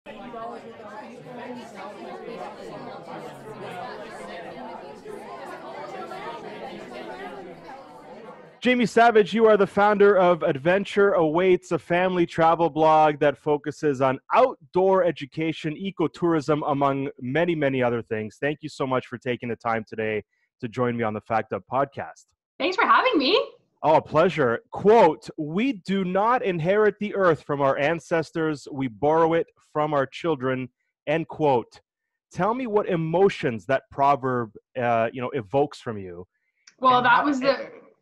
Jami Savage, you are the founder of Adventure Awaits, a family travel blog that focuses on outdoor education, ecotourism, among many, many other things. Thank you so much for taking the time today to join me on the Fact Up podcast. Thanks for having me. Oh, a pleasure. Quote, "We do not inherit the earth from our ancestors. We borrow it from our children." End quote. Tell me what emotions that proverb, evokes from you. Well, And that how- was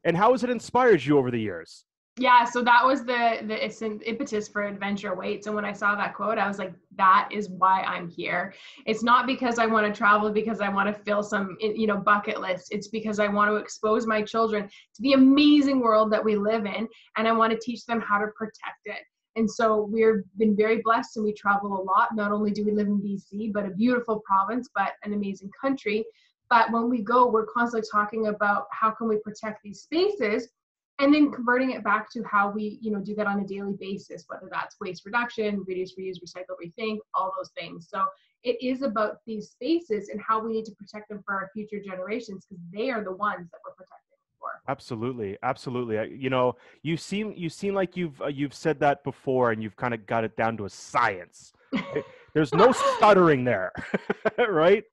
And how has it inspired you over the years? yeah, so that was it's an impetus for Adventure Awaits. And when I saw that quote, I was like, that is why I'm here. It's not because I want to travel, because I want to fill some, bucket list. It's because I want to expose my children to the amazing world that we live in. And I want to teach them how to protect it. And so we've been very blessed and we travel a lot. Not only do we live in BC, but a beautiful province, but an amazing country. But when we go, we're constantly talking about how can we protect these spaces, and then converting it back to how we, do that on a daily basis, whether that's waste reduction, reduce, reuse, recycle, rethink, all those things. So it is about these spaces and how we need to protect them for our future generations, because they are the ones that we're protecting for. Absolutely, absolutely. You seem like you've said that before, and you've kind of got it down to a science. Right? There's no stuttering there, right?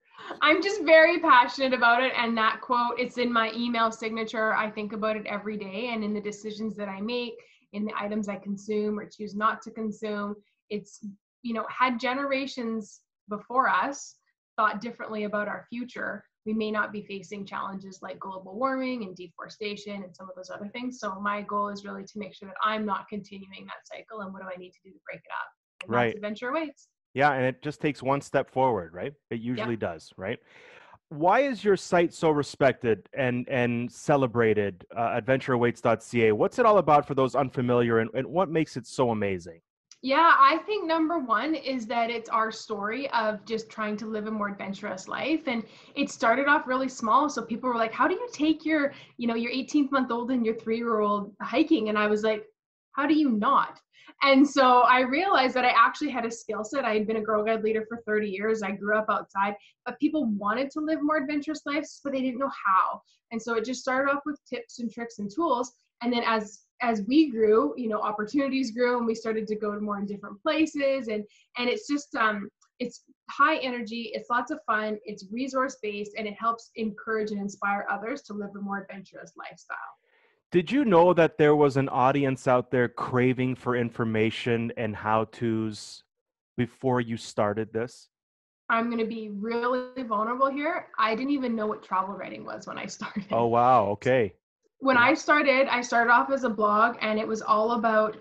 I'm just very passionate about it. And that quote, it's in my email signature. I think about it every day, and in the decisions that I make, in the items I consume or choose not to consume. It's, had generations before us thought differently about our future, we may not be facing challenges like global warming and deforestation and some of those other things. So my goal is really to make sure that I'm not continuing that cycle. And what do I need to do to break it up? And Right. That's Adventure Awaits. Yeah, and it just takes one step forward, right? It usually does, right? Why is your site so respected and celebrated, AdventureAwaits.ca? What's it all about for those unfamiliar, and what makes it so amazing? Yeah, I think number one is that it's our story of just trying to live a more adventurous life. And it started off really small. So people were like, how do you take your 18-month-old and your 3-year-old hiking? And I was like, how do you not? And so I realized that I actually had a skill set. I had been a Girl Guide leader for 30 years. I grew up outside, but people wanted to live more adventurous lives, but they didn't know how. And so it just started off with tips and tricks and tools. And then as we grew, opportunities grew, and we started to go to more in different places. And it's just, it's high energy, it's lots of fun, it's resource-based, and it helps encourage and inspire others to live a more adventurous lifestyle. Did you know that there was an audience out there craving for information and how-tos before you started this? I'm going to be really vulnerable here. I didn't even know what travel writing was when I started. Oh, wow. Okay. When I started off as a blog, and it was all about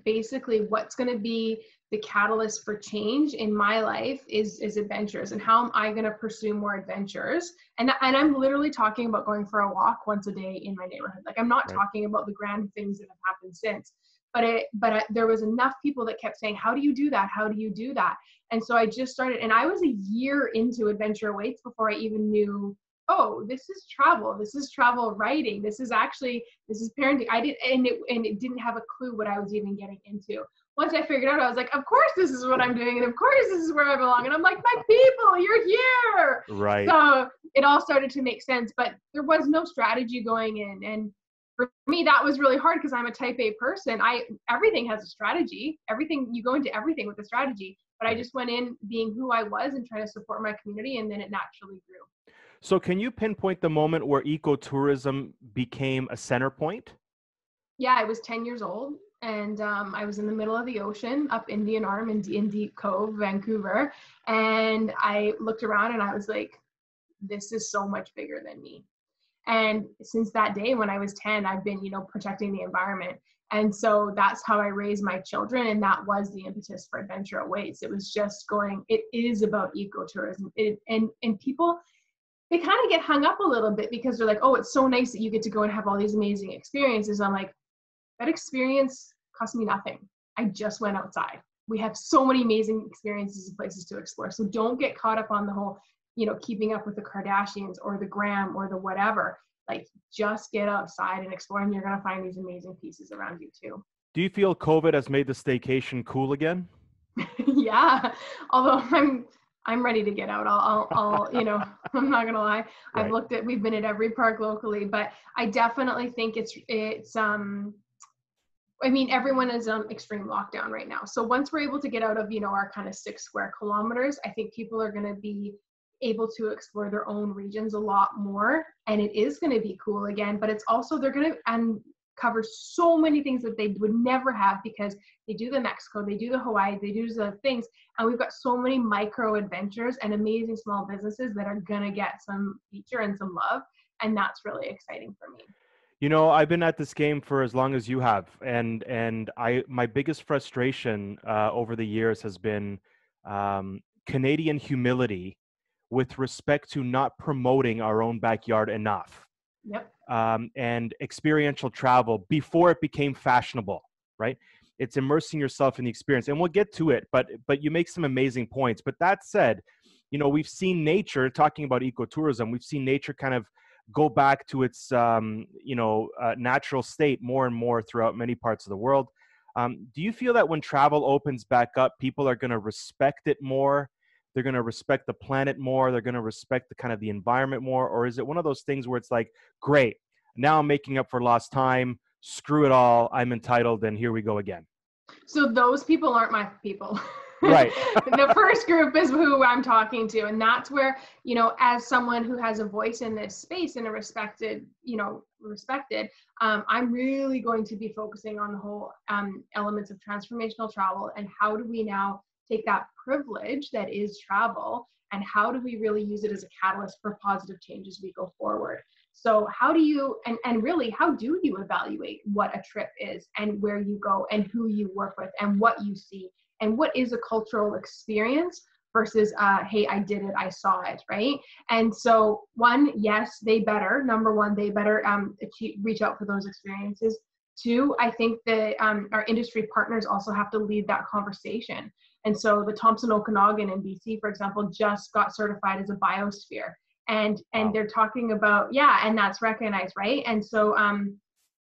basically what's going to be the catalyst for change in my life is adventures, and how am I going to pursue more adventures. And I'm literally talking about going for a walk once a day in my neighborhood. Like, I'm not talking about the grand things that have happened since, but there was enough people that kept saying, how do you do that? How do you do that? And so I just started, and I was a year into Adventure Awaits before I even knew, oh, this is travel writing. This is parenting. It didn't have a clue what I was even getting into. Once I figured out, I was like, of course this is what I'm doing, and of course this is where I belong. And I'm like, my people, you're here. Right. So it all started to make sense, but there was no strategy going in. And for me, that was really hard, because I'm a type A person. Everything has a strategy. You go into everything with a strategy. But I just went in being who I was and trying to support my community, and then it naturally grew. So can you pinpoint the moment where ecotourism became a center point? Yeah, I was 10 years old, and I was in the middle of the ocean up Indian Arm in Deep Cove, Vancouver. And I looked around and I was like, this is so much bigger than me. And since that day, when I was 10, I've been, protecting the environment. And so that's how I raised my children. And that was the impetus for Adventure Awaits. It was just it is about ecotourism. And people, they kind of get hung up a little bit, because they're like, oh, it's so nice that you get to go and have all these amazing experiences. I'm like, that experience cost me nothing. I just went outside. We have so many amazing experiences and places to explore. So don't get caught up on the whole, keeping up with the Kardashians or the gram or the whatever. Like, just get outside and explore, and you're going to find these amazing pieces around you too. Do you feel COVID has made the staycation cool again? Yeah. Yeah. Although I'm ready to get out. I'll I'm not gonna lie. Right. We've been at every park locally, but I definitely think it's I mean, everyone is on extreme lockdown right now. So once we're able to get out of, our kind of 6 square kilometers, I think people are going to be able to explore their own regions a lot more. And it is going to be cool again, but it's also, they're going to uncover so many things that they would never have because they do the Mexico, they do the Hawaii, they do the things. And we've got so many micro adventures and amazing small businesses that are going to get some feature and some love. And that's really exciting for me. I've been at this game for as long as you have, and my biggest frustration over the years has been Canadian humility with respect to not promoting our own backyard enough. Yep. And experiential travel before it became fashionable, right? It's immersing yourself in the experience, and we'll get to it. But you make some amazing points. But that said, we've seen nature, talking about ecotourism, we've seen nature kind of go back to its natural state more and more throughout many parts of the world. Do you feel that when travel opens back up, people are going to respect it more? They're going to respect the planet more? They're going to respect the kind of the environment more? Or is it one of those things where it's like, great, now I'm making up for lost time, screw it all, I'm entitled, and here we go again? So those people aren't my people. Right. The first group is who I'm talking to. And that's where, as someone who has a voice in this space and a respected, I'm really going to be focusing on the whole elements of transformational travel and how do we now take that privilege that is travel and how do we really use it as a catalyst for positive change as we go forward. So how do you, and really, how do you evaluate what a trip is and where you go and who you work with and what you see and what is a cultural experience versus, hey, I did it, I saw it, right? And so yes, number one, they better reach out for those experiences. 2, I think that our industry partners also have to lead that conversation. And so the Thompson Okanagan in BC, for example, just got certified as a biosphere. And Wow. they're talking about, and that's recognized, right? And so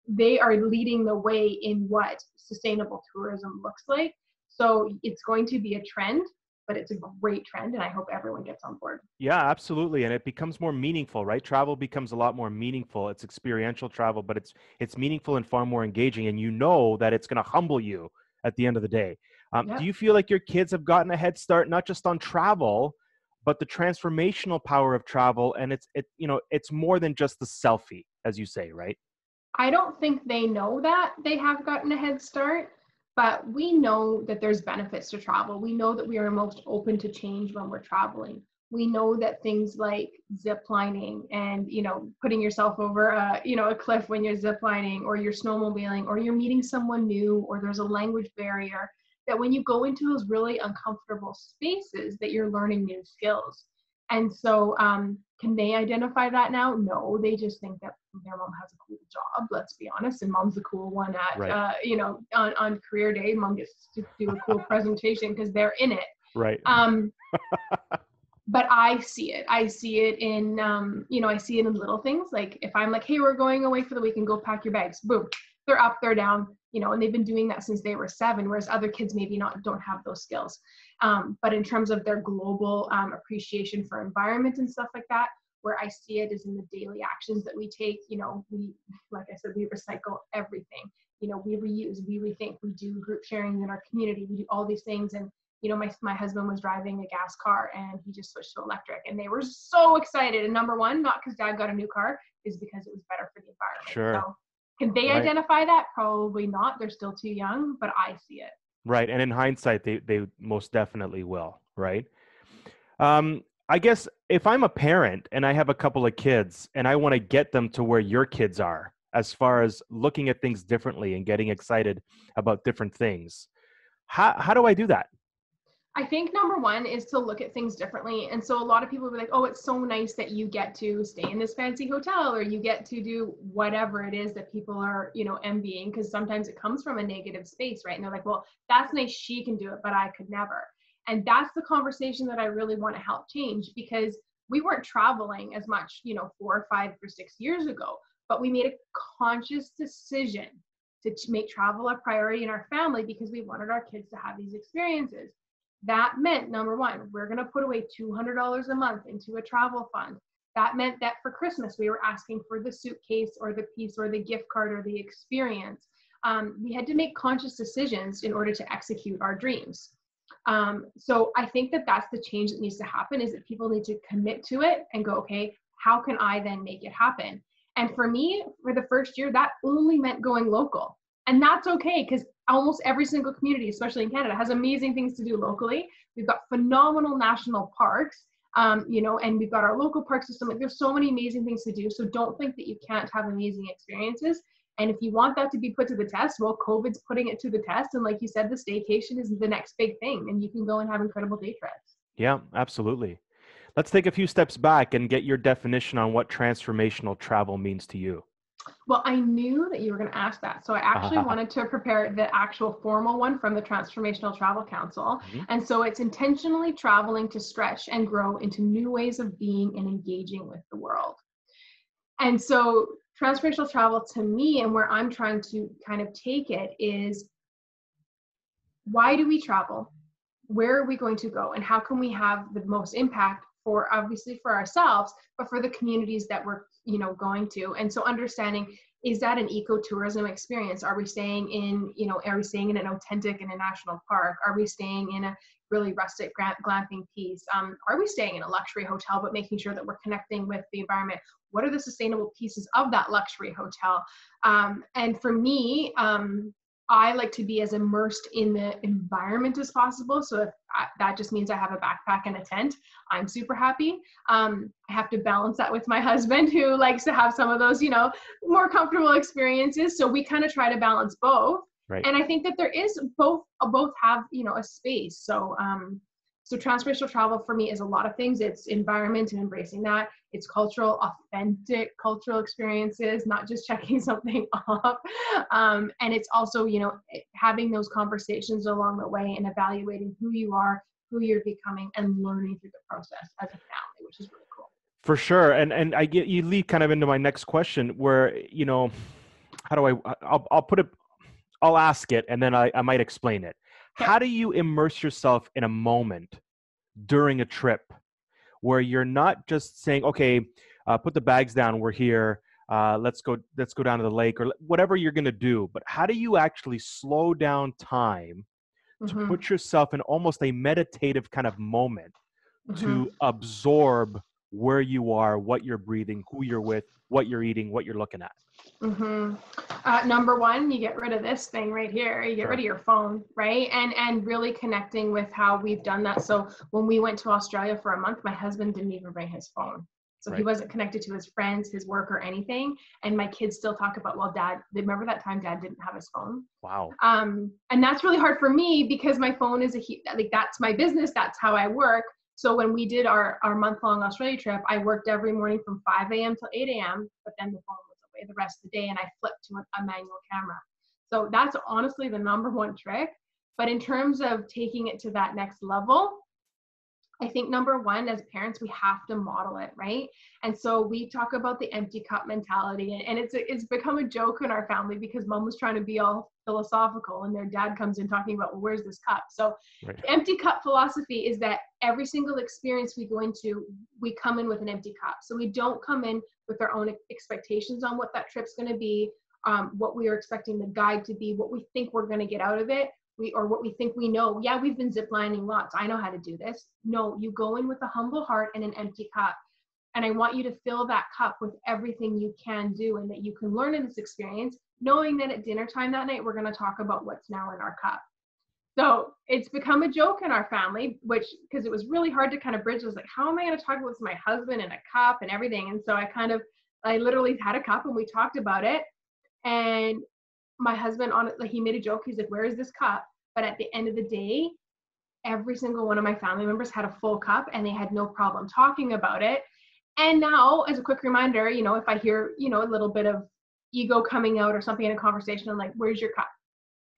they are leading the way in what sustainable tourism looks like. So it's going to be a trend, but it's a great trend, and I hope everyone gets on board. Yeah, absolutely. And it becomes more meaningful, right? Travel becomes a lot more meaningful. It's experiential travel, but it's meaningful and far more engaging. And you know that it's going to humble you at the end of the day. Yep. Do you feel like your kids have gotten a head start, not just on travel, but the transformational power of travel? And it's more than just the selfie, as you say, right? I don't think they know that they have gotten a head start, but we know that there's benefits to travel. We know that we are most open to change when we're traveling. We know that things like zip lining and, putting yourself over a cliff when you're zip lining or you're snowmobiling or you're meeting someone new or there's a language barrier, that when you go into those really uncomfortable spaces that you're learning new skills. And so can they identify that now? No, they just think that their mom has a cool job, let's be honest, and mom's the cool one at, Right. on career day, mom gets to do a cool presentation because they're in it. Right. But I see it in, I see it in little things. Like if I'm like, hey, we're going away for the weekend, go pack your bags, boom, they're up, they're down, and they've been doing that since they were 7, whereas other kids maybe don't have those skills. But in terms of their global appreciation for environment and stuff like that, where I see it is in the daily actions that we take. We, like I said, we recycle everything. We reuse, we rethink, we do group sharing in our community, we do all these things. And my husband was driving a gas car and he just switched to electric and they were so excited. And number one, not because dad got a new car, is because it was better for the environment. Sure. So can they identify that? Probably not. They're still too young, but I see it. Right. And in hindsight, they most definitely will. Right. I guess if I'm a parent and I have a couple of kids and I want to get them to where your kids are, as far as looking at things differently and getting excited about different things, how do I do that? I think number one is to look at things differently. And so a lot of people will be like, oh, it's so nice that you get to stay in this fancy hotel or you get to do whatever it is that people are, envying, because sometimes it comes from a negative space, right? And they're like, well, that's nice, she can do it, but I could never. And that's the conversation that I really want to help change, because we weren't traveling as much, 4 or 5 or 6 years ago, but we made a conscious decision to make travel a priority in our family because we wanted our kids to have these experiences. That meant, number one, we're going to put away $200 a month into a travel fund. That meant that for Christmas, we were asking for the suitcase or the piece or the gift card or the experience. We had to make conscious decisions in order to execute our dreams. So I think that that's the change that needs to happen, is that people need to commit to it and go, okay, how can I then make it happen? And for me, for the first year, that only meant going local. And that's okay, because almost every single community, especially in Canada, has amazing things to do locally. We've got phenomenal national parks, you know, and we've got our local park system. Like, there's so many amazing things to do. So don't think that you can't have amazing experiences. And if you want that to be put to the test, well, COVID's putting it to the test. And like you said, the staycation is the next big thing, and you can go and have incredible day trips. Yeah, absolutely. Let's take a few steps back and get your definition on what transformational travel means to you. Well, I knew that you were going to ask that. So I actually wanted to prepare the actual formal one from the Transformational Travel Council. Mm-hmm. And so it's intentionally traveling to stretch and grow into new ways of being and engaging with the world. And so transformational travel to me, and where I'm trying to kind of take it, is, why do we travel? Where are we going to go? And how can we have the most impact for, obviously for ourselves, but for the communities that we're, you know, going to? And so understanding, is that an ecotourism experience? Are we staying in, you know, are we staying in an authentic and a national park? Are we staying in a really rustic glamping piece? Are we staying in a luxury hotel, but making sure that we're connecting with the environment? What are the sustainable pieces of that luxury hotel? And for me, I like to be as immersed in the environment as possible. So if that just means I have a backpack and a tent, I'm super happy. I have to balance that with my husband, who likes to have some of those, you know, more comfortable experiences. So we kind of try to balance both. Right. And I think that there is both have, you know, a space. So, so transformational travel for me is a lot of things. It's environment and embracing that. It's cultural, authentic cultural experiences, not just checking something off. And it's also, you know, having those conversations along the way and evaluating who you are, who you're becoming, and learning through the process as a family, which is really cool. For sure. And I get, you lead kind of into my next question, where, you know, how do I'll put it, I'll ask it, and then I might explain it. Okay. How do you immerse yourself in a moment during a trip where you're not just saying, okay, put the bags down, we're here, let's go down to the lake, or whatever you're going to do, but how do you actually slow down time to put yourself in almost a meditative kind of moment to absorb where you are, what you're breathing, who you're with, what you're eating, what you're looking at? Number one, you get rid of this thing right here. You get rid of your phone, right? And really connecting with how we've done that. So when we went to Australia for a month, my husband didn't even bring his phone. So he wasn't connected to his friends, his work, or anything. And my kids still talk about, well, Dad, remember that time Dad didn't have his phone? Wow. And that's really hard for me, because my phone is like, that's my business. That's how I work. So when we did our month-long Australia trip, I worked every morning from 5 a.m. till 8 a.m., but then the phone was away the rest of the day, and I flipped to a manual camera. So that's honestly the number one trick. But in terms of taking it to that next level, I think number one, as parents, we have to model it, right? And so we talk about the empty cup mentality, and it's become a joke in our family, because Mom was trying to be all philosophical, and their dad comes in talking about, well, where's this cup? So the empty cup philosophy is that every single experience we go into, we come in with an empty cup. So we don't come in with our own expectations on what that trip's going to be, what we are expecting the guide to be, what we think we're going to get out of it. Or what we think we know. Yeah, we've been ziplining lots. I know how to do this. No, you go in with a humble heart and an empty cup. And I want you to fill that cup with everything you can do and that you can learn in this experience, knowing that at dinner time that night, we're going to talk about what's now in our cup. So it's become a joke in our family, which, because it was really hard to kind of bridge. I was like, how am I going to talk about this to my husband and a cup and everything? And so I literally had a cup and we talked about it. And my husband, he made a joke. He's like, where is this cup? But at the end of the day, every single one of my family members had a full cup, and they had no problem talking about it. And now, as a quick reminder, you know, if I hear, you know, a little bit of ego coming out or something in a conversation, I'm like, where's your cup?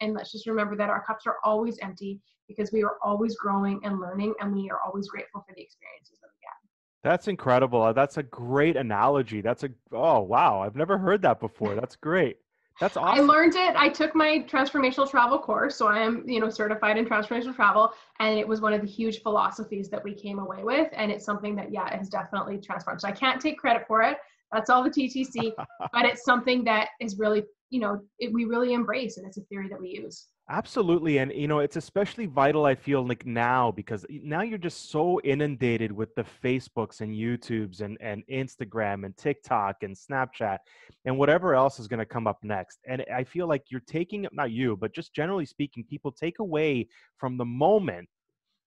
And let's just remember that our cups are always empty, because we are always growing and learning, and we are always grateful for the experiences that we get. That's incredible. That's a great analogy. Oh, wow. I've never heard that before. That's great. That's I awesome. learned it. I took my transformational travel course, so I am, certified in transformational travel, and it was one of the huge philosophies that we came away with, and it's something that, yeah, has definitely transformed. So I can't take credit for it. That's all the TTC, but it's something that is really, we really embrace, and it's a theory that we use. Absolutely. And, it's especially vital, I feel like now, because now you're just so inundated with the Facebooks and YouTubes and Instagram and TikTok and Snapchat and whatever else is going to come up next. And I feel like you're taking, not you, but just generally speaking, people take away from the moment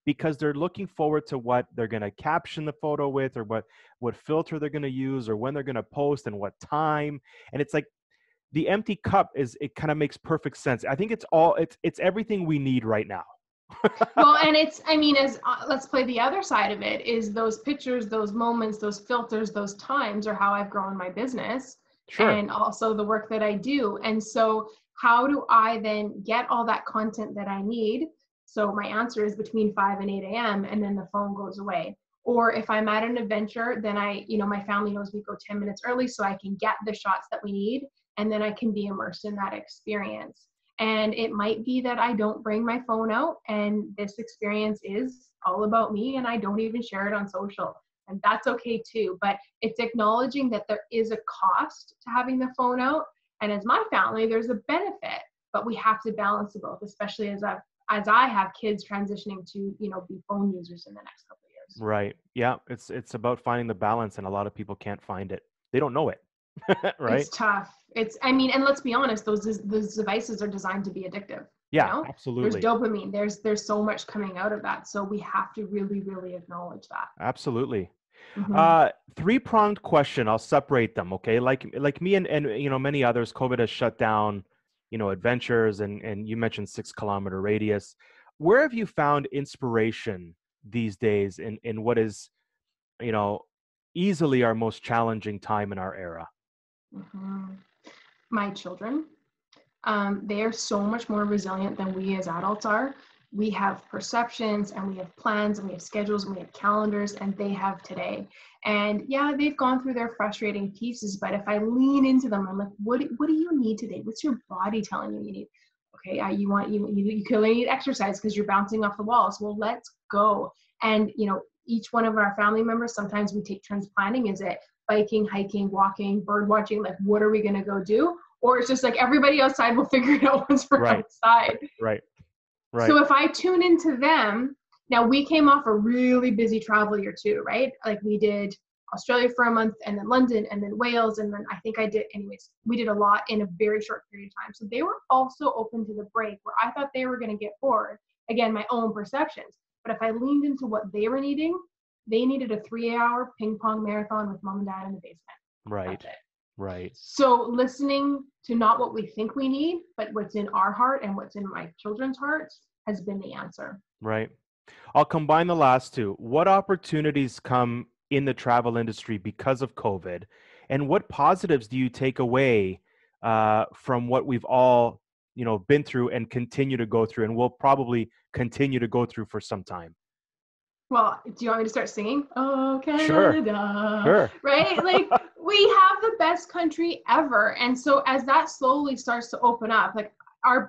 because they're looking forward to what they're going to caption the photo with, or what filter they're going to use, or when they're going to post and what time. And it's like, the empty cup it kind of makes perfect sense. I think it's everything we need right now. Well, and it's, I mean, as let's play the other side of it, is those pictures, those moments, those filters, those times are how I've grown my business Sure. and also the work that I do. And so how do I then get all that content that I need? So my answer is between 5 and 8 a.m. and then the phone goes away. Or if I'm at an adventure, then my family knows we go 10 minutes early so I can get the shots that we need, and then I can be immersed in that experience. And it might be that I don't bring my phone out and this experience is all about me and I don't even share it on social. And that's okay too. But it's acknowledging that there is a cost to having the phone out. And as my family, there's a benefit, but we have to balance the both, especially as I have kids transitioning to, be phone users in the next couple of years. Right. Yeah. It's about finding the balance, and a lot of people can't find it. They don't know it. Right. It's tough. And let's be honest, those devices are designed to be addictive. Yeah, There's absolutely. dopamine. There's so much coming out of that. So we have to really, really acknowledge that. Absolutely. Mm-hmm. Three-pronged question. I'll separate them. Okay. Like me and many others, COVID has shut down, adventures, and you mentioned 6 kilometer radius. Where have you found inspiration these days in what is, you know, easily our most challenging time in our era? Mm-hmm. My children, they are so much more resilient than we as adults are. We have perceptions and we have plans and we have schedules and we have calendars, and they have today. And yeah, they've gone through their frustrating pieces, but if I lean into them, I'm like, what do you need today? What's your body telling you need? Okay, you clearly need exercise because you're bouncing off the walls. Well, let's go. And each one of our family members, sometimes we take turns planning. Is it biking, hiking, walking, bird watching? Like, what are we going to go do? Or it's just like everybody outside will figure it out once we're Right. outside. Right. Right. So if I tune into them, now we came off a really busy travel year too, right? Like we did Australia for a month and then London and then Wales. And then we did a lot in a very short period of time. So they were also open to the break where I thought they were going to get bored. Again, my own perceptions. But if I leaned into what they were needing, they needed a 3-hour ping pong marathon with mom and dad in the basement. Right. That's it. Right. So listening to not what we think we need, but what's in our heart and what's in my children's hearts has been the answer. Right. I'll combine the last two. What opportunities come in the travel industry because of COVID, and what positives do you take away from what we've all, been through and continue to go through, and will probably continue to go through for some time? Well, do you want me to start singing? Oh, Sure. Canada, Sure. right? Like we have the best country ever. And so as that slowly starts to open up, like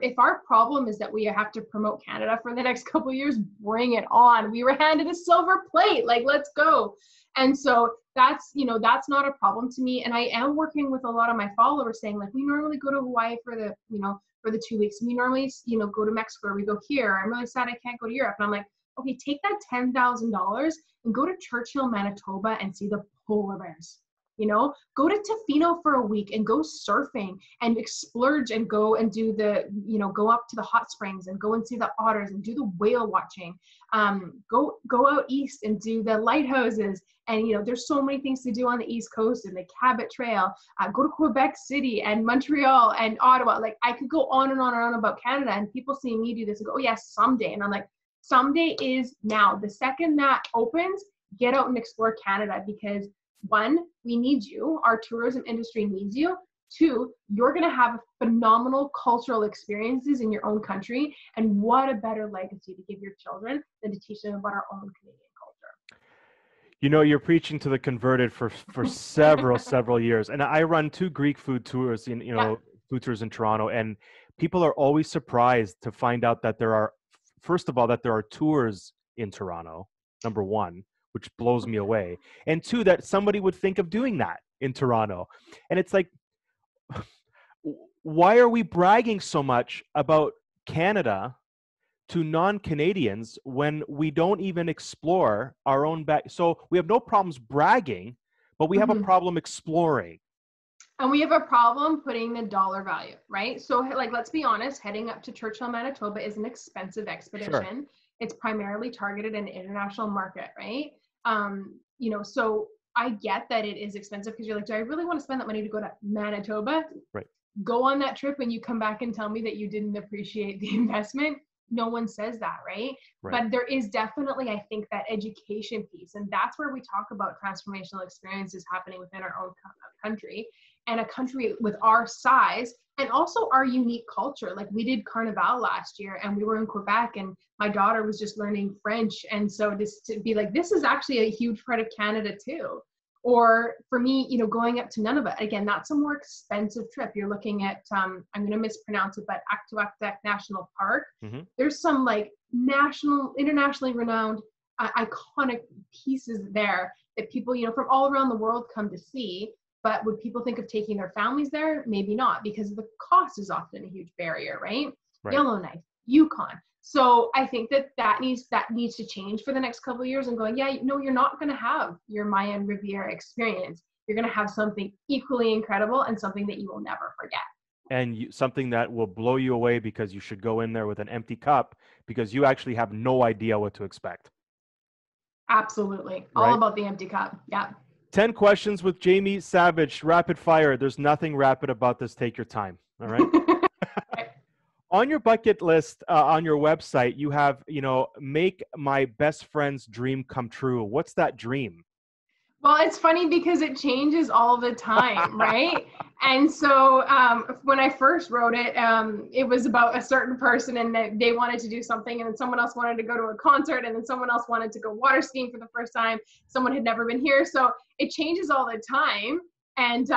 if our problem is that we have to promote Canada for the next couple of years, bring it on. We were handed a silver plate, like let's go. And so that's not a problem to me. And I am working with a lot of my followers saying like, we normally go to Hawaii for the 2 weeks. We normally, go to Mexico, or we go here. I'm really sad I can't go to Europe. And I'm like, okay, take that $10,000 and go to Churchill, Manitoba and see the polar bears. Go to Tofino for a week and go surfing and splurge and go and do go up to the hot springs and go and see the otters and do the whale watching. Go out east and do the lighthouses. And, there's so many things to do on the East Coast and the Cabot Trail. Go to Quebec City and Montreal and Ottawa. Like I could go on and on and on about Canada, and people see me do this and go, oh yes, someday. And I'm like, someday is now. The second that opens, get out and explore Canada, because 1, we need you. Our tourism industry needs you. 2, you're going to have phenomenal cultural experiences in your own country. And what a better legacy to give your children than to teach them about our own Canadian culture. You're preaching to the converted for several years. And I run 2 Greek food tours in, Yeah. food tours in Toronto, and people are always surprised to find out that first of all, that there are tours in Toronto, number one, which blows me away. And two, that somebody would think of doing that in Toronto. And it's like, why are we bragging so much about Canada to non-Canadians when we don't even explore our own back? So we have no problems bragging, but we have a problem exploring. And we have a problem putting the dollar value, right? So like, let's be honest, heading up to Churchill, Manitoba is an expensive expedition. Sure. It's primarily targeted an international market, right? You know, so I get that it is expensive because you're like, do I really want to spend that money to go to Manitoba? Right. Go on that trip and you come back and tell me that you didn't appreciate the investment. No one says that, right? But there is definitely, I think, that education piece. And that's where we talk about transformational experiences happening within our own country, and a country with our size and also our unique culture. Like, we did Carnival last year and we were in Quebec, and my daughter was just learning French. And so just to be like, this is actually a huge part of Canada too. Or for me, you know, going up to Nunavut, again, that's a more expensive trip. You're looking at, I'm going to mispronounce it, but Aktuaktuk National Park. There's some like internationally renowned, iconic pieces there that people, you know, from all around the world come to see. But would people think of taking their families there? Maybe not, because the cost is often a huge barrier, right? Yellowknife, Yukon. So I think that needs to change for the next couple of years, and going, yeah, no, you're not going to have your Mayan Riviera experience. You're going to have something equally incredible and something that you will never forget. And something that will blow you away, because you should go in there with an empty cup, because you actually have no idea what to expect. Absolutely. All about the empty cup. Yeah. 10 questions with Jami Savage, rapid fire. There's nothing rapid about this. Take your time. All right. On your bucket list, on your website, you have, you know, make my best friend's dream come true. What's that dream? Well, it's funny because it changes all the time, right? And so when I first wrote it, it was about a certain person, and they wanted to do something, and then someone else wanted to go to a concert, and then someone else wanted to go water skiing for the first time. Someone had never been here. So it changes all the time. And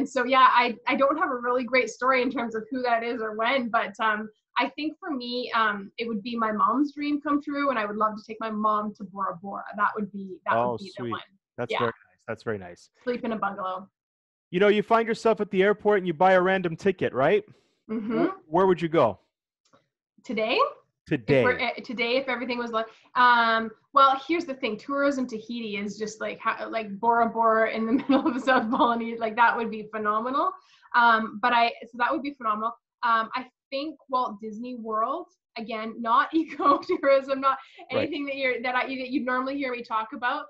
so, yeah, I don't have a really great story in terms of who that is or when, but I think for me, it would be my mom's dream come true, and I would love to take my mom to Bora Bora. That would be sweet. The one. That's very nice. That's very nice. Sleep in a bungalow. You know, you find yourself at the airport and you buy a random ticket, right? Where would you go? Today, if everything was like, well, here's the thing. Tourism Tahiti is just like Bora Bora in the middle of the South Polynesia. Like, that would be phenomenal. So that would be phenomenal. I think Walt Disney World, again, not ecotourism, not anything that you'd normally hear me talk about.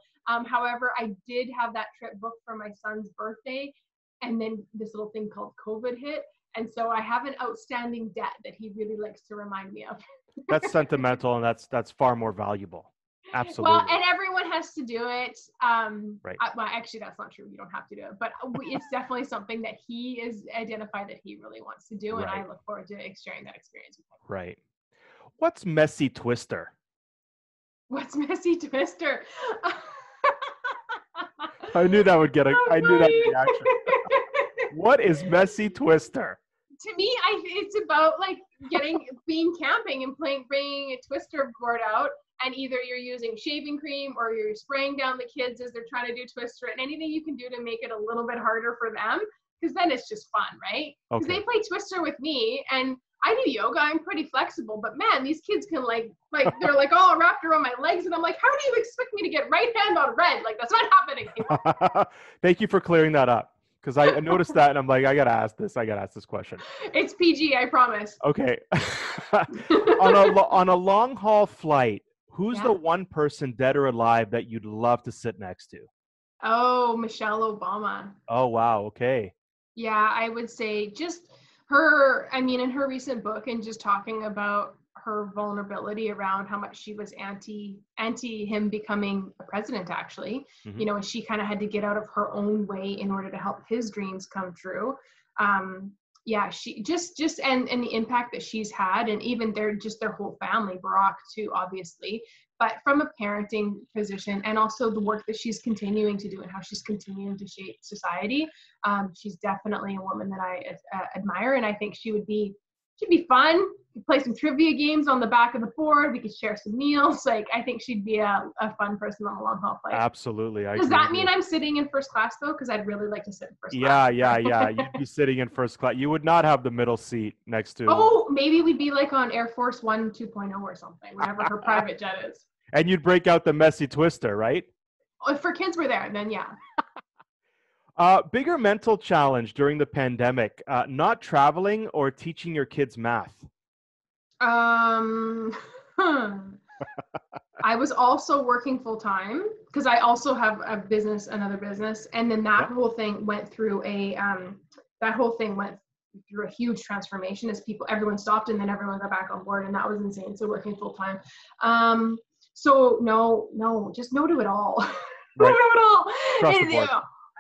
However, I did have that trip booked for my son's birthday, and then this little thing called COVID hit. And so I have an outstanding debt that he really likes to remind me of. That's sentimental, and that's far more valuable. Absolutely. Well, and everyone has to do it. Well, actually, that's not true. You don't have to do it, but it's definitely something that he is identified that he really wants to do, and I look forward to sharing that experience with him. Right. What's Messy Twister? What's Messy Twister? I knew that would get I knew that reaction. What is Messy Twister? To me, it's about like being camping and bringing a twister board out, and either you're using shaving cream or you're spraying down the kids as they're trying to do twister, and anything you can do to make it a little bit harder for them, because then it's just fun, right? Because they play twister with me, and I do yoga. I'm pretty flexible, but man, these kids can like they're like all wrapped around my legs, and I'm like, how do you expect me to get right hand on red? Like, that's not happening anymore. Thank you for clearing that up, because I noticed that, and I'm like, I gotta ask this question. It's PG, I promise. Okay. on a long haul flight, who's the one person, dead or alive, that you'd love to sit next to? Oh, Michelle Obama. Oh, wow. Okay. Yeah, I would say just her, I mean, in her recent book, and just talking about her vulnerability around how much she was anti him becoming a president, actually, you know, and she kind of had to get out of her own way in order to help his dreams come true. Yeah, she just and the impact that she's had, and even their whole family, Barack too, obviously, but from a parenting position, and also the work that she's continuing to do and how she's continuing to shape society, she's definitely a woman that I admire, and I think she'd be fun. We could play some trivia games on the back of the board. We could share some meals. Like, I think she'd be a fun person on the long haul flight. Absolutely. Does that mean I'm sitting in first class though? Because I'd really like to sit in first class. Yeah. You'd be sitting in first class. You would not have the middle seat next to. Oh, maybe we'd be like on Air Force One 2.0 or something, wherever her private jet is. And you'd break out the messy twister, right? If her kids were there, then yeah. Bigger mental challenge during the pandemic, not traveling or teaching your kids math? I was also working full time because I also have another business. And then that whole thing went through a huge transformation as everyone stopped and then everyone got back on board, and that was insane. So working full time. So no, just no to it all. Right. No to it all. Across the board.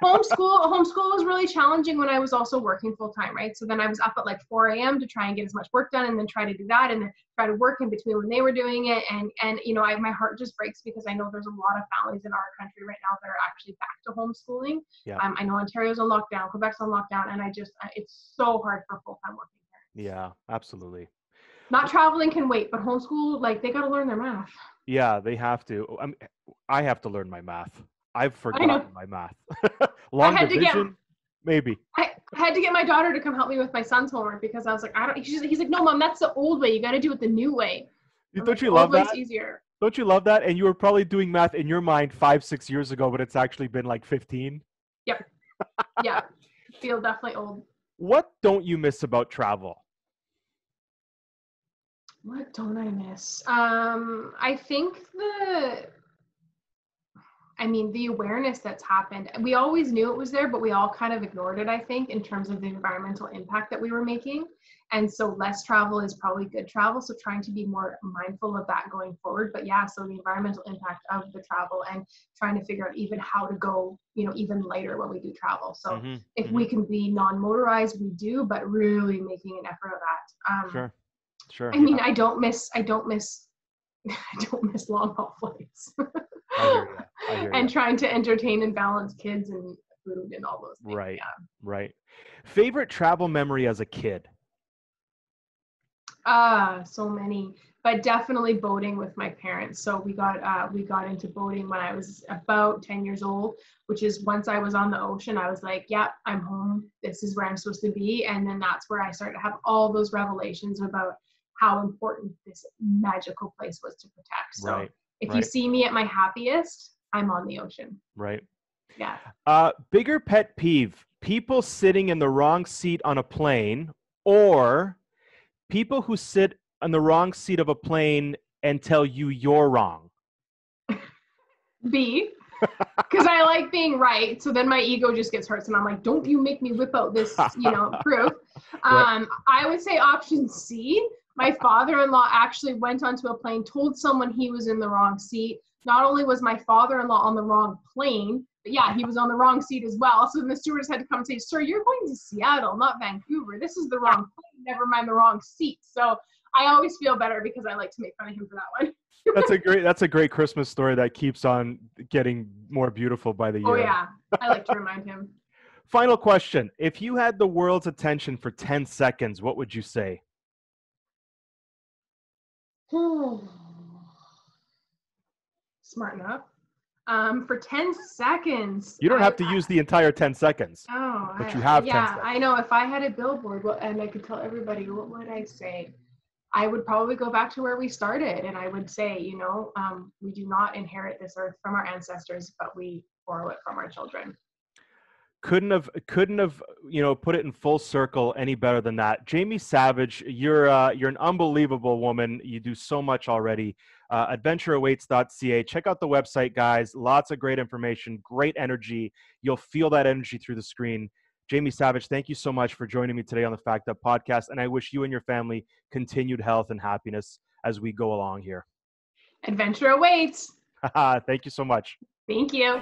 Homeschool was really challenging when I was also working full time, right? So then I was up at like 4 a.m. to try and get as much work done, and then try to do that, and then try to work in between when they were doing it. And you know, my heart just breaks because I know there's a lot of families in our country right now that are actually back to homeschooling. Yeah. I know Ontario's on lockdown, Quebec's on lockdown, and it's so hard for full-time working parents. Yeah, absolutely. Not traveling can wait, but homeschool, like, they got to learn their math. Yeah, they have to. I have to learn my math. I've forgotten my math. Long division, maybe. I had to get my daughter to come help me with my son's homework because I was like, he's like, no, Mom, that's the old way. You got to do it the new way. Don't you love that? Easier. Don't you love that? And you were probably doing math in your mind 5-6 years ago, but it's actually been like 15. Yep. Yeah. Feel definitely old. What don't you miss about travel? What don't I miss? I think the awareness that's happened. We always knew it was there, but we all kind of ignored it, I think, in terms of the environmental impact that we were making. And so less travel is probably good travel. So trying to be more mindful of that going forward. But yeah, so the environmental impact of the travel and trying to figure out even how to go, even lighter when we do travel. So if we can be non-motorized, we do, but really making an effort of that. Sure. I mean, I don't miss long haul flights. I hear you. And trying to entertain and balance kids and food and all those things. Right. Yeah. Right. Favorite travel memory as a kid? So many, but definitely boating with my parents. So we got into boating when I was about 10 years old, which is once I was on the ocean, I was like, yeah, I'm home. This is where I'm supposed to be. And then that's where I started to have all those revelations about how important this magical place was to protect. So if you see me at my happiest, I'm on the ocean. Right. Yeah. Bigger pet peeve, people sitting in the wrong seat on a plane, or people who sit on the wrong seat of a plane and tell you you're wrong. B, because I like being right. So then my ego just gets hurt. And I'm like, don't you make me whip out this, proof. I would say option C. My father-in-law actually went onto a plane, told someone he was in the wrong seat. Not only was my father-in-law on the wrong plane, but yeah, he was on the wrong seat as well. So then the stewardess had to come and say, sir, you're going to Seattle, not Vancouver. This is the wrong plane, never mind the wrong seat. So I always feel better because I like to make fun of him for that one. That's a great Christmas story that keeps on getting more beautiful by the year. Oh yeah, I like to remind him. Final question. If you had the world's attention for 10 seconds, what would you say? Smarten up. For 10 seconds. You don't have to use the entire 10 seconds. Oh, but you have 10 seconds. I know. If I had a billboard and I could tell everybody, what would I say? I would probably go back to where we started, and I would say, we do not inherit this earth from our ancestors, but we borrow it from our children. Couldn't have put it in full circle any better than that. Jami Savage, you're an unbelievable woman. You do so much already. AdventureAwaits.ca. Check out the website, guys. Lots of great information, great energy. You'll feel that energy through the screen. Jami Savage, thank you so much for joining me today on the Fact Up podcast, and I wish you and your family continued health and happiness as we go along here. Adventure awaits. Thank you so much. Thank you.